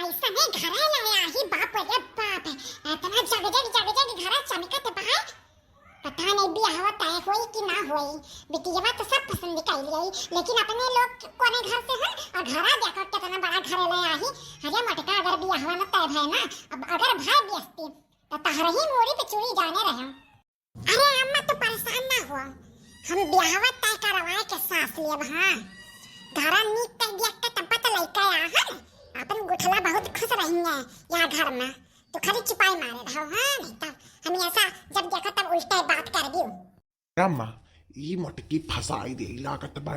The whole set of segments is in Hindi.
ऐसा नहीं घरा लाया ही बाप रे बाप इतना जगजग घरा चमकत बा पता नहीं बियाह तय होई कि ना होई बिटिया तो सब पसंद कर लिया लेकिन अपने लोग कोने घर से हैं और घरा देखो कितना बड़ा घर ले आई हरे मटका अगर बियाह ना तय भय ना अब अगर भाई बेस्ती तो तहर ही मोरी पे चूड़ी जाने रहे। अरे अम्मा तो परेशान ना हो हम बियाह तय करवाए के सास लेब हां घरा नीक तक देख के तब पता लइका आ है अपन गुठला बहुत खुश रहेंगे यहाँ घर में तो खाली चिपाई मारे रहो हाँ नहीं तो हम ऐसा जब देखो तब उल्टा बात कर दियो। अम्मा ई मटकी फसाई दे लागत बा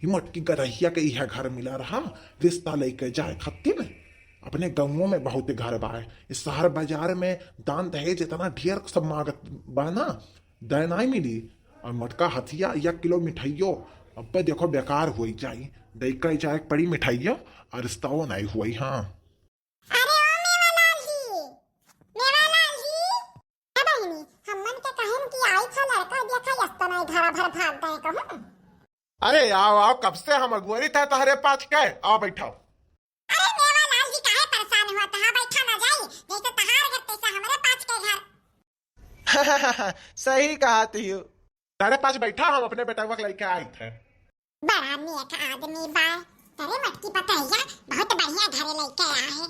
ई मटकी गरहिया के इहा घर मिला रहा रिश्ता लेके जाए खत्ती में अपने गांवों में बहुत घर बा इस शहर बाजार में दान दहेज इतना ढेर सब मांगत बा ना दे नहीं मिली और मटका हथिया 1 किलो मिठाइयो अब देखो बेकार हो जाई दे के जाए पड़ी मिठाइयो और रिश्ताओ नहीं हुई। हाँ अरे ओ मेवालाल जी ए बहिनी हमन के कहन कि आई था लड़का देखा यस्ता नहीं घरा भर भाग गए कहूं। अरे आओ आओ कब से हम अगुवरी था तुम्हारे पास के आओ बैठो। अरे मेवालाल जी काहे परेशान हुआ था बैठा ना जाई नहीं तो तहार घर तैसा हमारे पास के घर। सही कहा तू तेरे पास बैठा हम अपने बेटा को लेके आए थे। बड़ा नेक आदमी बा तेरे मटकी पता है बहुत बढ़िया घरे लेके आया है।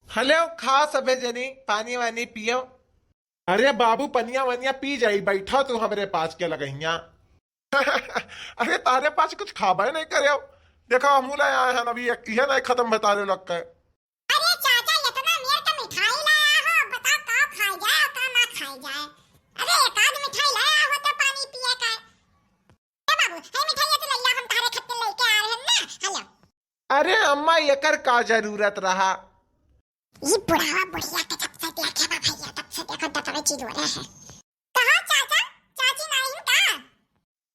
हेलो खाओ सबे जनी पानी वानी पियो। अरे बाबू पनिया वनिया पी जाई बैठा तू हमारे पास के लगहिया। अरे तारे पास कुछ खाबा नहीं करे देखो हम लाए आए हैं अभी यह नहीं खत्म बता रहे लोग के। अरे चाचा ये तो ना मेरे को मिठाई लाया हो बता का खाई जाए का ना खाई जाए। अरे एक आध मिठाई लाया हो तो पानी पिए का ए बाबू हे मिठाई तो लइया हम तारे खत्ते लेके आ रहे हैं ना। हेलो अरे अम्मा एकर का जरूरत रहा ये बुढ़ावा बुढ़िया के जब से देखे बा भैया तब से देखो दतवे चीज हो रहा है। कहा चाचा चाची नहीं का।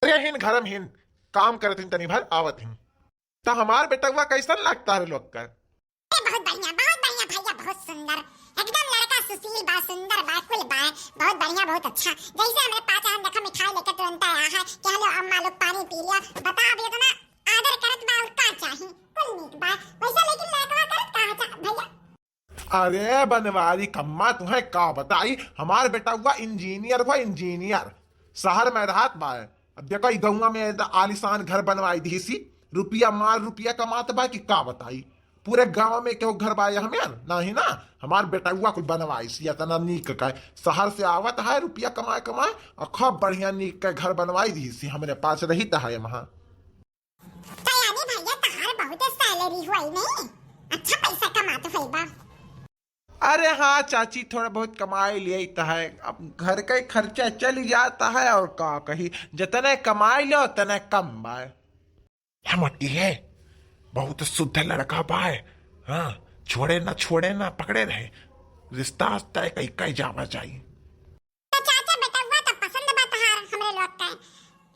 अरे हिन घरम हिन काम करत हिन तनी भर आवत हिन तो हमार बेटवा कैसन लगता है लोग का। बहुत बढ़िया भैया बहुत सुंदर एकदम लड़का सुशील बा सुंदर बा कुल बा बहुत बढ़िया बहुत अच्छा जैसे हमारे पास हम देखो मिठाई लेकर तुरंत आया है कि हेलो अम्मा लोग पानी पी लिया बता अब ये तो ना आदर करत बा और का चाहिए कुल नीक बा वैसा लेकिन लड़का करत कहां चा भैया। अरे बनवारी कम्मा तुम्हें का बताई हमार बेटा हुआ इंजीनियर शहर में रहत बा अब देखो गौवा में आलिशान घर बनवाई दी सी रुपया मार रुपया कमात बा कि का बताई पूरे गांव में क्यों घर बाया हमें नहीं ना हमार बेटा हुआ कुछ बनवाई सी इतना नीक का शहर से आवत है रुपया कमाए और खूब बढ़िया नीक का घर बनवाई दी सी हमारे पास रही है वहां। भैया तहार बहुत सैलरी हुई नहीं अच्छा पैसा कमाते होई बा। अरे हाँ चाची थोड़ा बहुत कमाई लेता है अब घर का खर्चा चल जाता है और का कही जितने कमाई लो उतने कम बाय। मट्टी है बहुत शुद्ध लड़का बाय हाँ छोड़े ना पकड़े रहे रिश्ता तय कई कई जाना चाहिए। तो चाचा बेटा हुआ तो पसंद बा तहार हमरे लोग का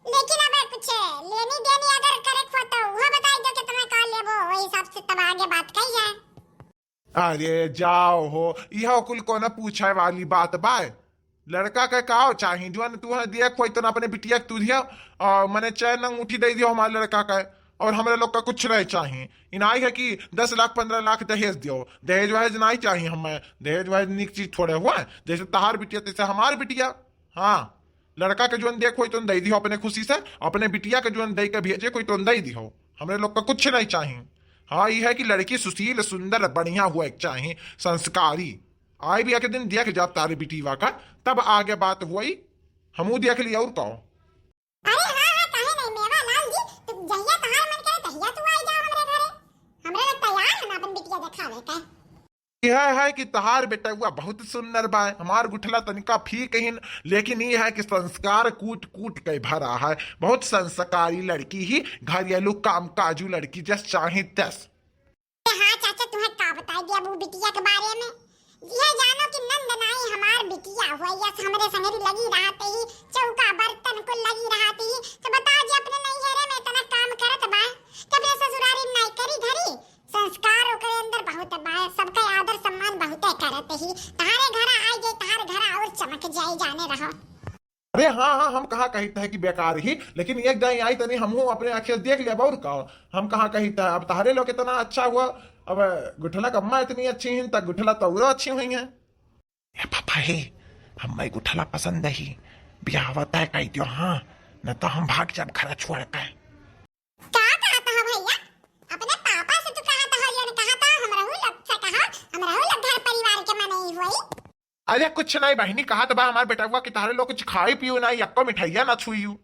लेकिन अब कुछ लेनी देनी अगर करे खो तो वो बताई दो कितना का लेबो वही हिसाब से तब आगे बात कही जाए। अरे जाओ हो यह कुल को न पूछे वाली बात बाय लड़का के काओ चाहिए जो तू दिया कोई तो अपने बिटिया तू दिया और मैंने चैन अंगूठी दे दियो हमारे लड़का का और हमारे लोग का कुछ नहीं चाहिए इनाई है कि 10 लाख 15 लाख दहेज दियो दहेज वहेज नहीं चाहिए हमें दहेज वहेज निक चीज थोड़े हुआ है जैसे तहार बिटिया तैसे हमार बिटिया। हाँ लड़का के जो देखो तो दे दियो अपने खुशी से अपने बिटिया के जो दे के भेजे कोई तो दे दियो हमारे लोग का कुछ नहीं चाहिए। हाँ ये है कि लड़की सुशील सुंदर बढ़िया हुआ एक चाहिए संस्कारी आई भी एक दिन देख जाब तारे बिटिया का तब आगे बात हुई हमू देख लिया और कहो। अरे हां काहे नहीं मेवालाल जी तुम जहिया तहार मन करे तहिया तू आई जाओ हमरे घरे हमरे लोग तैयार है ना अपन बिटिया दिखावे का। यह है कि तहार बेटा हुआ बहुत सुंदर बा हमार गुठला तनिका फीक हिन लेकिन ये है कि संस्कार कूट कूट के भरा है बहुत संस्कारी लड़की ही घरेलू काम काजू लड़की जस चाहे तस। हाँ चाचा तुम्हें का बताई दिया वो बिटिया के बारे में यह जानो कि नंदनाई हमार बिटिया हुआ यस हमरे संगरी लगी रहते ही चौका बर्तन को लगी रहती ही तो बताओ जी अपने नहीं हेरे में इतना काम करत बा कभी ससुरारी नहीं करी घरी संस्कार ओकरे अंदर बहुत बा सबका आदर सम्मान बहुत करत ही तारे घर आई जे तारे घर और चमक जाई जाने रहो। अरे हाँ हम कहाँ कहते हैं कि बेकार ही लेकिन एक दिन आई तनी हमहू अपने आंखें देख लिया बहुत का हम कहाँ कहते हैं अब तारे लोग इतना अच्छा हुआ अब गुठला कम्मा इतनी अच्छी हैं तक गुठला तो अच्छी हुई हैं। ए पापा हे हम गुठला पसंद ही ब्याह होता है कही दियो हाँ, न तो हम भाग जब घर छोड़ के। क्या कहता है भैया? अपने पापा से तू कहा था या कहा था हमरा हूं लग से कहा हमरा हूं लग घर परिवार के मन नहीं हुई। अरे कुछ नहीं बहनी, कहा तो बा हमारे बेटा हुआ कि तारे लोग कुछ खाई पियो ना, यक्को मिठाइया ना छुईयू।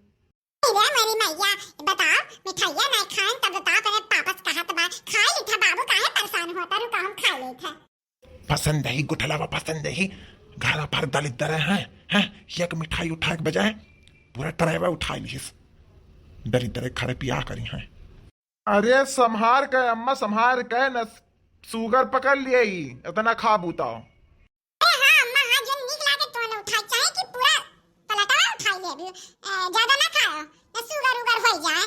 अरे मेरी मैया बताओ मिठाइया नहीं खाएं तब बताओ अपने पापा से कहा तो बा खा ली था बाबू, काहे परेशान होता रुका हम खा ले था। पसंद ही गुठला वा पसंद ही घर पर दलित तरह हैं एक मिठाई उठा के बजाय पूरा तरह उठा लीस दरिद्र खड़े पिया करी हैं। अरे संहार के अम्मा संहार के न सुगर पकड़ लिए इतना खा बूताओ। अरे हां अम्मा हां जो निक लागे तो ने उठा चाहे कि पूरा पलटवा उठा ले अभी ज्यादा ना खाओ न सुगर उगर हो जाए।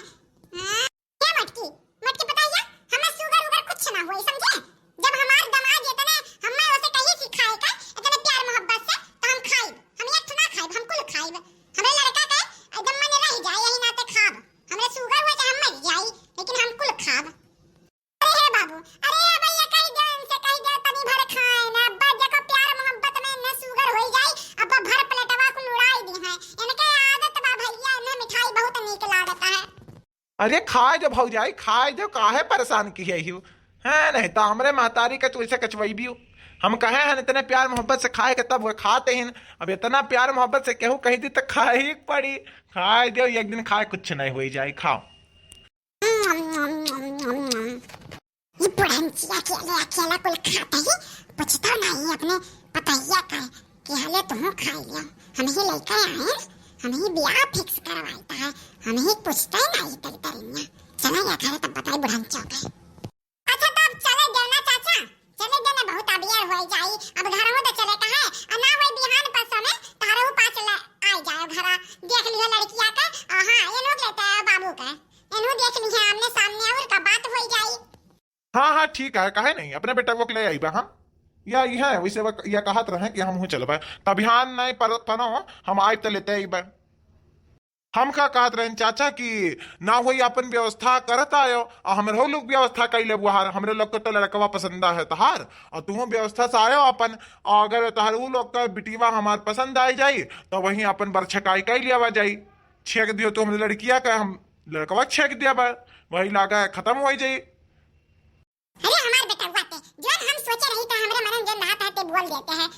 क्या मटकी मटकी बताइए हमें सुगर उगर कुछ ना होई समझे। जब हमार दामाद इतने हमें उसे कहिए कि खाए का इतने प्यार मोहब्बत से तो हम खाई हम एक ना खाई हम कुल खाई हमें लड़का के एकदम मन रह जाए यही नाते खाब हमरे सुगर हो जाए हम मर जाई लेकिन हम कुल खाब। अरे हे बाबू अरे भैया कहीं जान से कहीं जा तनी भर खाए ना अब्बा जको प्यार मोहब्बत में न सुगर हो जाए अब्बा भर प्लेटवा को लुड़ाई दी है इनके आदत बा भैया ने मिठाई बहुत नीक लागत है। अरे खाए जो भाव जाए खाए जो काहे परेशान की है नहीं तो हमरे महतारी के तू ऐसे कचवई भी हम कहे हैं इतने प्यार मोहब्बत से खाए के तब वो खाते हैं। अब इतना प्यार मोहब्बत से केहू कही दी तो खाए ही पड़ी, खाए दो एक दिन खाए कुछ नहीं हो जाए खाओ। ये पुरंची अकेले अकेला कुल खाता ही पूछता नहीं अपने पतैया का कि हले तुम खा लियो हम ही लेकर आए हम ही ब्याह फिक्स करवाता है हम ही पूछता ही नहीं तरी तरीनिया चला या करे तब बताई बुढ़ंचा के। अच्छा तब चले देना चाचा चले देना बहुत अबियर हो जाई अब घर हो तो चले कहे अना वही बिहान पर समय तारे वो पास ले आ जाए घर देख लियो लड़किया के हां ये लोग लेते हैं बाबू का इन्हों देख लिया आमने सामने और का बात हो जाई। हाँ ठीक है कहे नहीं अपने बेटा को ले आई बा हम या है वैसे यह कहत रहे कि हम चल बा तबिहान नहीं पनो हम आए तो लेते आई बा। हम का कहत रहे चाचा कि ना वही अपन व्यवस्था करत आयो और हमरो लोग व्यवस्था कैले बुहार हमरे लोग को तो लड़कवा पसंद है तहार और तुम व्यवस्था से आयो अपन और अगर तहार वो लोग का बिटिवा हमार पसंद आई जाई तो वही अपन बरछकाई कैल लिया जाई छेक दियो तो हम लड़किया का हम लड़कवा छेक दिया बा वही लागा खत्म हो जाई। अरे हमार बेटा बात जो हम सोचे रही था हमरे मन जो ना था ते बोल देते हैं।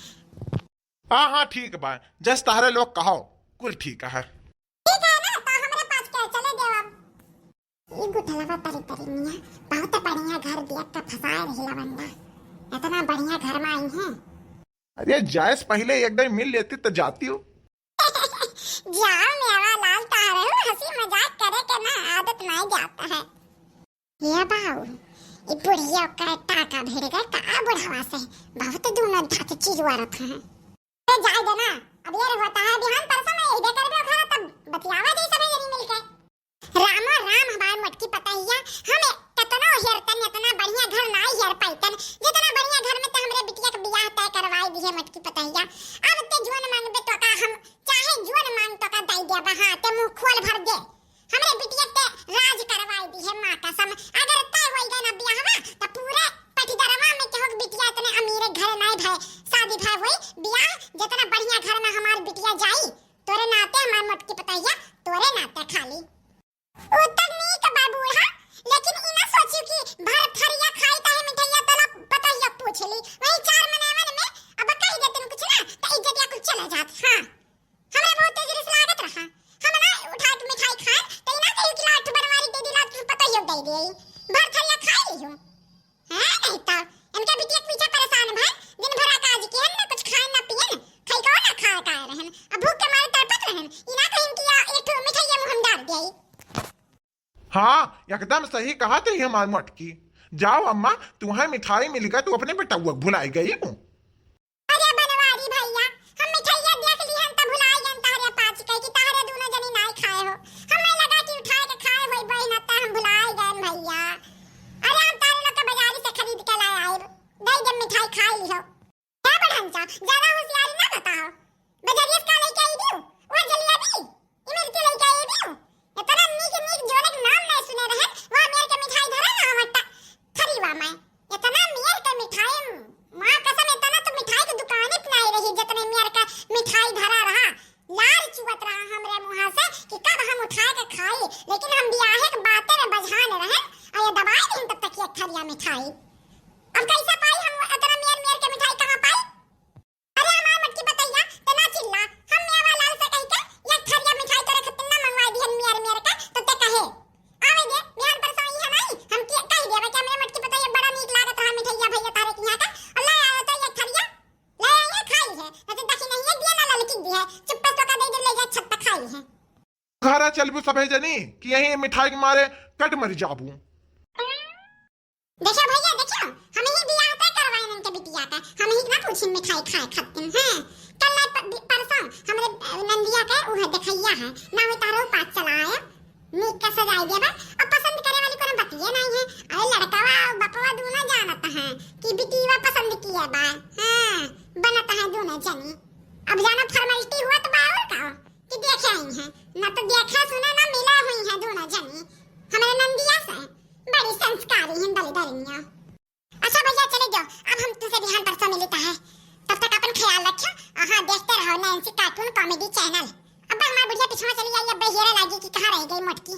हाँ ठीक बा जस तारे लोग कहो कुल ठीक है। ठीक है ना तो हमरे पास के चले देव ये गुठलवा तरी तरीनिया बहुत बढ़िया घर दिया का फसाए रहिला बंदा इतना बढ़िया घर में आई है। अरे जायस पहले एक दिन मिल लेती तो जाती हो। जाओ मेरा लाल तारे हो हंसी मजाक करे के ना आदत नहीं जाता है। ये बाऊ ये बुढ़िया का टाका भिड़ गए का बुढ़ावा से बहुत दोनों धात चीज वारत है। ए जाए देना अब ये होता है बिहान परसों में इधर कर बे खाना तब बतियावा दे सब जनी मिलके रामा राम हमार मटकी पतैया हमें कितना हेरतन इतना बढ़िया घर ना हेर पाइतन जितना बढ़िया घर में तो हमरे बिटिया का ब्याह तय करवाई दी है मटकी पतैया। अब ते जोन मांगबे तो का हम चाहे जोन मांग तो का दई देबा हां ते मुंह खोल भर दे हमरे बिटिया के राज करवाई दी है मां कसम अगर तय होई गए ना ब्याहवा तो पूरे पटीदरवा में के हो बिटिया इतने अमीर घर नहीं भाई शादी भाई होई ब्याह जितना बढ़िया घर में हमार बिटिया जाई तोरे नाते हमार मटकी पतैया तोरे नाते खाली उत्तर नहीं का बाबू हां लेकिन इना सोचियो कि भर थरिया खाई ताहे मिठाइया तला पतैया पूछ ली वही चार मनावन में अब कह देतन कुछ ना तो इज्जत या कुछ चला जात। हां हमरा बहुत तेज लागत रहा हम ना उठा के मिठाई खाए तो इना कहियो कि लाठ बनवारी दे दी लाठ पतैया दे दे भर थरिया खा ली हूं हां नहीं तो इनका बिटिया पीछे परेशान भाई दिन भर काज के ना कुछ खाए ना पिए खाई को ना खा का रहन अब भूख के मारे तड़पत रहन इना कहिन कि एक मिठाइया मुंह डाल दे। हाँ एकदम सही कहा थे हमार मटकी जाओ अम्मा तुम्हें मिठाई मिलेगा तू अपने बेटा भुलाई गई हूँ। अरे बनवारी भैया हम मिठाइया देख ली हम त भुलाई गन तारे पाँच कह कि तारे दोनों जनी नहीं खाए हो हमें लगा कि उठा के खाए होई बहिन त हम भुलाई गन भैया। अरे हम तारे लोग के बाजार से खरीद के लाए आए दई जब मिठाई खा ली हो क्या बढ़ंचा ज्यादा होशियारी ना बताओ बाजारिया का लेके आई दियो वो जलेबी इमेल के लेके आई दियो इतना नीक नीक जोड़े नाम नहीं सुने रहे वो मेरे के मिठाई धरे ना मट्टा खरीवा मैं इतना मिठाई। अब कैसे पाई हम इतना मेर मेर के मिठाई कहां पाई? अरे हमार मटकी बताइया ते ना चिल्ला। हम मेवा लाल से कह के एक थरिया मिठाई तोरे खातिर ना मंगवा दिहन मेर मेर के तो ते कहे आवे दे बिहान परसों ही है नहीं हम के कह देबे कि हमरे मटकी बताइया बड़ा नीक लागत रहा मिठाइया भैया तारे के यहां का और ले आयो तो एक थरिया ले आयो खाई है तो देखी नहीं है दिया ना ललकी दी है चुप्पे तो का दे दे ले जा छत पे खाई है। घरा चलबू सबे जनी कि यही मिठाई के मारे कट मर जाबू। देखो भैया देखो हमें ही बियाह तय करवाए इनके बिटिया का हमें ही ना पूछिन मिठाई खाए खातिर हैं। कल परसों हमरे नंदिया के उहे देखैया है ना हो तारो पास चलाया नीक का सजाई देबा और पसंद करे वाली कोनो बतिए नहीं है। अरे लड़कावा और बपवा दोनों जानता है कि बिटिया पसंद किया बा हां बनता है दोनों जनी। अब जाना फॉर्मेलिटी हुआ तो बाहर का कि देखे आई है ना तो देखा सुना ना मिला हुई है दोनों जनी हमारे नंदिया से बड़ी संस्कारी हैं दलिदरिया। अच्छा भैया चले जाओ अब हम तुझसे बिहान परसों मिलता है तब तक अपन ख्याल रखो। हाँ देखते रहो नैन्सी कार्टून कॉमेडी चैनल। अब हमारी बुढ़िया पिछवा चली आई अब बहिरा लागी कि कहाँ रह गई मोटकी।